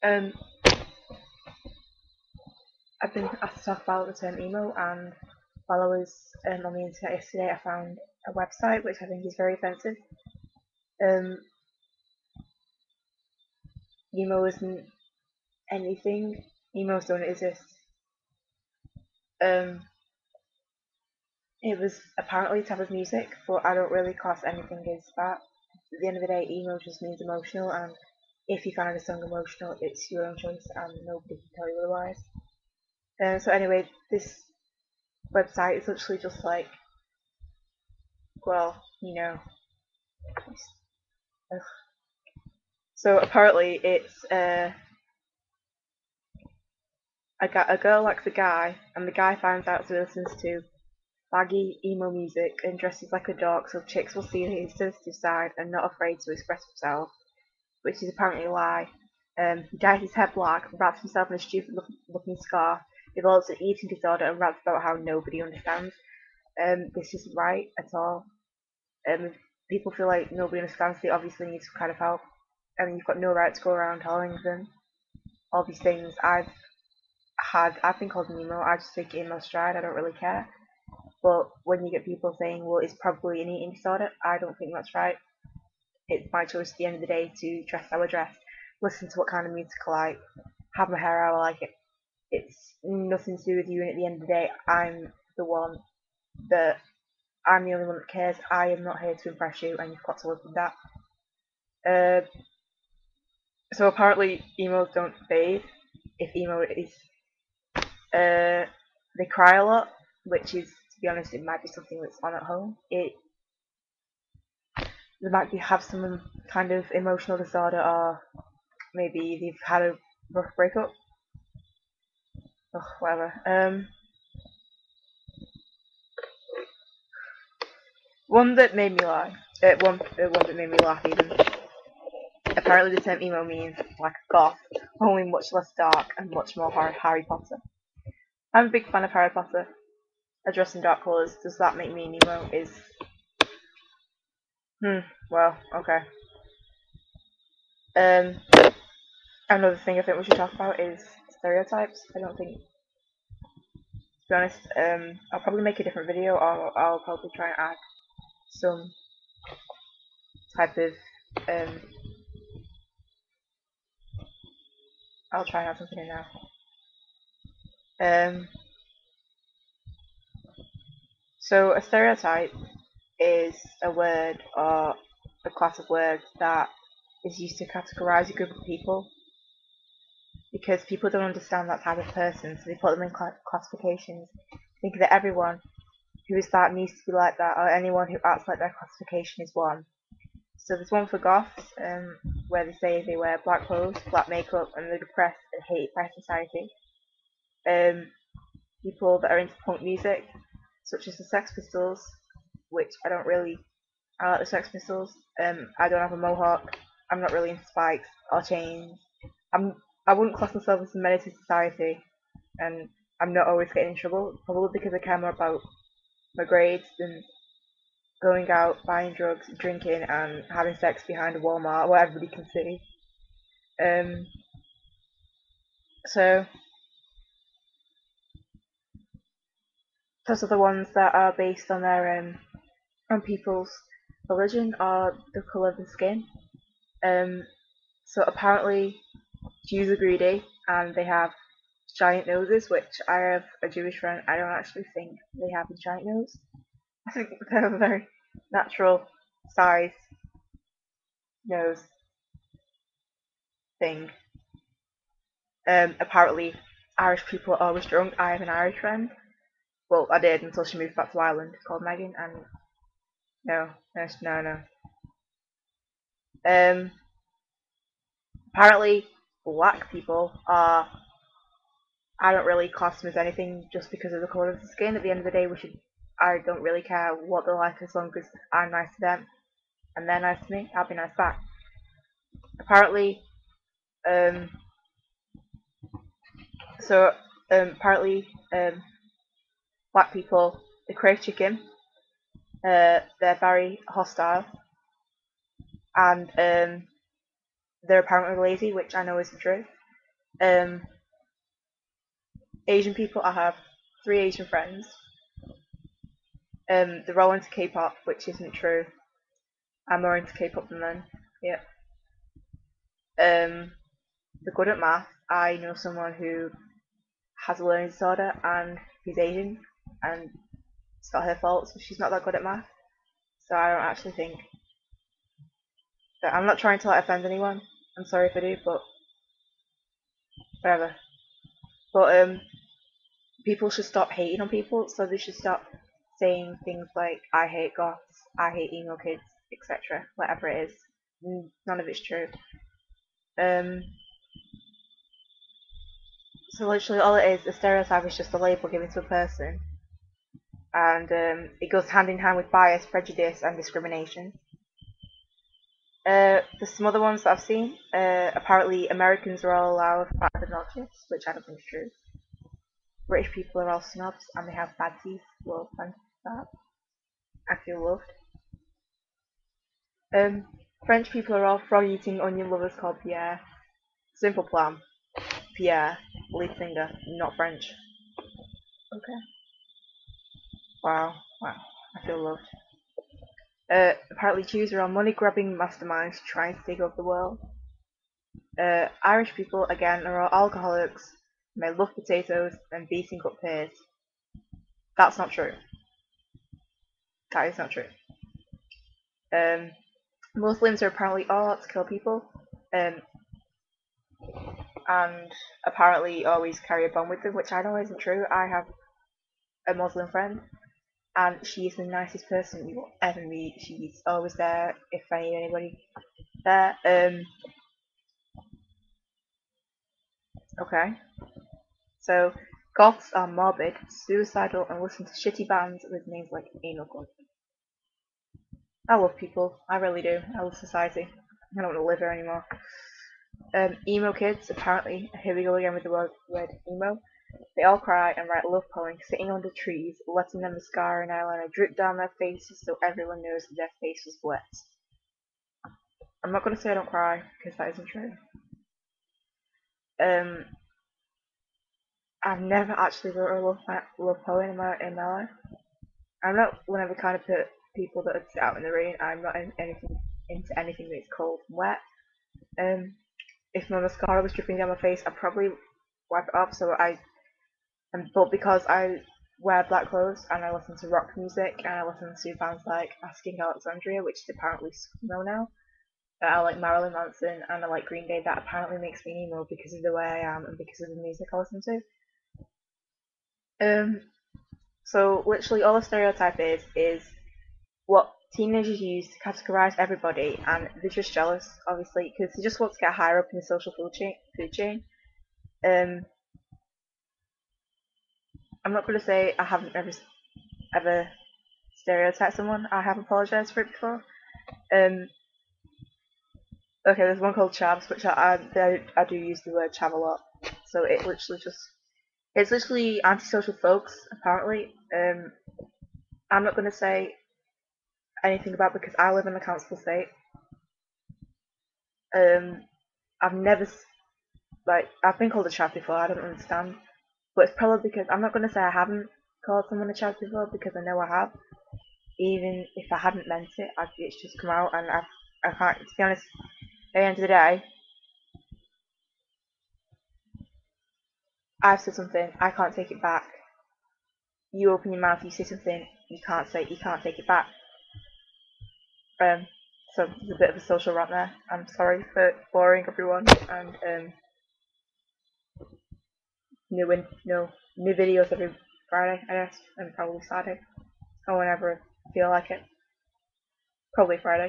Um, I've been asked to talk about the term emo, and while I was on the internet yesterday, I found a website which I think is very offensive. Um, emo isn't anything. Emos don't exist. Um, it was apparently a type of music, but I don't really class anything as that. At the end of the day, emo just means emotional, and if you find a song emotional, it's your own choice, and nobody can tell you otherwise. So anyway, this website is literally just like, well, ugh. So apparently it's a girl likes a guy, and the guy finds out, so he listens to baggy emo music and dresses like a dog, so chicks will see his sensitive side and not afraid to express himself, which is apparently a lie. He dyes his hair black, wraps himself in a stupid looking scarf, develops an eating disorder, and raps about how nobody understands. This isn't right at all. If people feel like nobody understands, they obviously need some kind of help. I mean, you've got no right to go around telling them all these things. I've been called an emo. I just take it in my stride. I don't really care. But when you get people saying, well, it's probably an eating disorder, I don't think that's right. It's my choice at the end of the day to dress how I dress, listen to what kind of music I like, have my hair how I like it. It's nothing to do with you, and at the end of the day, that I'm the only one that cares. I am not here to impress you, and you've got to live with that. Uh, so apparently, emos don't bathe. If emo is, they cry a lot, which is, to be honest, it might be something that's on at home. They might have some kind of emotional disorder, or maybe they've had a rough breakup. Ugh, whatever. One that made me laugh. One that made me laugh even. Apparently, the term emo means like a goth, only much less dark and much more Harry Potter. I'm a big fan of Harry Potter. I dress in dark colours. Does that make me an emo? Well, okay. Um, Another thing I think we should talk about is stereotypes. I don't think, to be honest, I'll probably make a different video, or I'll probably try and add some type of, um, I'll try and add something in now. Um, so a stereotype is a word or a class of words that is used to categorize a group of people because people don't understand that type of person, so they put them in classifications, thinking that everyone who is that needs to be like that, or anyone who acts like their classification is one. So there's one for goths, where they say they wear black clothes, black makeup, and they're depressed and hated by society. Um, People that are into punk music, such as the Sex Pistols, which I like the Sex Pistols. I don't have a mohawk. I'm not really into spikes or chains. I wouldn't class myself as a menace to society, and I'm not always getting in trouble, probably because I care more about my grades than going out, buying drugs, drinking, and having sex behind a Walmart where everybody can see. Um, so those are the ones that are based on their on people's religion or the colour of the skin. Um, so apparently Jews are greedy and they have giant noses, which I have a Jewish friend. I don't actually think they have a giant nose. I think they have a very natural size nose thing. Apparently Irish people are always drunk. I have an Irish friend. Well, I did until she moved back to Ireland, called Megan, and no, no, no, no. Um, Apparently black people are. I don't really class them as anything just because of the colour of the skin. At the end of the day, we should. I don't really care what they're like as long as I'm nice to them and they're nice to me. I'll be nice back. Apparently, um, so apparently, black people they crave chicken. They're very hostile and they're apparently lazy, which I know isn't true. Um, Asian people, I have 3 Asian friends. They're all into K-pop, which isn't true. I'm more into K-pop than them. Yep. They're good at math. I know someone who has a learning disorder and he's Asian, and it's not her fault, so she's not that good at math. So I don't actually think that I'm not trying to like offend anyone. I'm sorry if I do, but whatever. But people should stop hating on people, so they should stop saying things like "I hate goths," "I hate emo kids," etc. Whatever it is, none of it's true. Um, so literally, all it is, a stereotype is just a label given to a person, and it goes hand in hand with bias, prejudice, and discrimination. There's some other ones that I've seen. Apparently, Americans are all allowed fat and obnoxious, which I don't think is true. British people are all snobs and they have bad teeth. Well, thank you for that. I feel loved. Um, French people are all frog-eating onion lovers called Pierre. Simple plan. Pierre, lead singer, not French. Okay. Wow. Wow. I feel loved. Apparently Jews are all money-grabbing masterminds trying to take over the world. Irish people, again, are all alcoholics, and they love potatoes and beating up pears. That's not true. That is not true. Um, Muslims are apparently all out to kill people, um, and apparently always carry a bomb with them, which I know isn't true. I have a Muslim friend, and she is the nicest person you will ever meet. She's always there if I need anybody there. Okay. So, goths are morbid, suicidal, and listen to shitty bands with names like Anal Gun. I love people. I really do. I love society. I don't want to live here anymore. Emo kids, apparently, here we go again with the word emo. They all cry and write love poems sitting under trees, letting their mascara and eyeliner drip down their faces so everyone knows that their face was wet. I'm not going to say I don't cry, because that isn't true. Um, I've never actually wrote a love poem in my life. I'm not one of the kind of people that would sit out in the rain. I'm not into anything that's cold and wet. If my mascara was dripping down my face, I'd probably wipe it off. But because I wear black clothes and I listen to rock music and I listen to bands like Asking Alexandria, which is apparently emo now, I like Marilyn Manson and I like Green Day, that apparently makes me emo because of the way I am and because of the music I listen to. So literally all a stereotype is what teenagers use to categorize everybody, and they're just jealous, obviously, because they just want to get higher up in the social food chain. Um, I'm not going to say I haven't ever stereotyped someone. I have apologized for it before. Um, okay, there's one called chavs, which I do use the word chav a lot. So it's literally antisocial folks apparently. I'm not going to say anything about because I live in a council estate. I've never I've been called a chav before. I don't understand, but it's probably because I'm not going to say I haven't called someone a chav before because I know I have. Even if I hadn't meant it, it's just come out, and I can't. To be honest, at the end of the day, I've said something. I can't take it back. You open your mouth, you say something. You can't take it back. Um, so there's a bit of a social rant there. I'm sorry for boring everyone, and new videos every Friday, I guess, and probably Saturday, or whenever I feel like it. Probably Friday.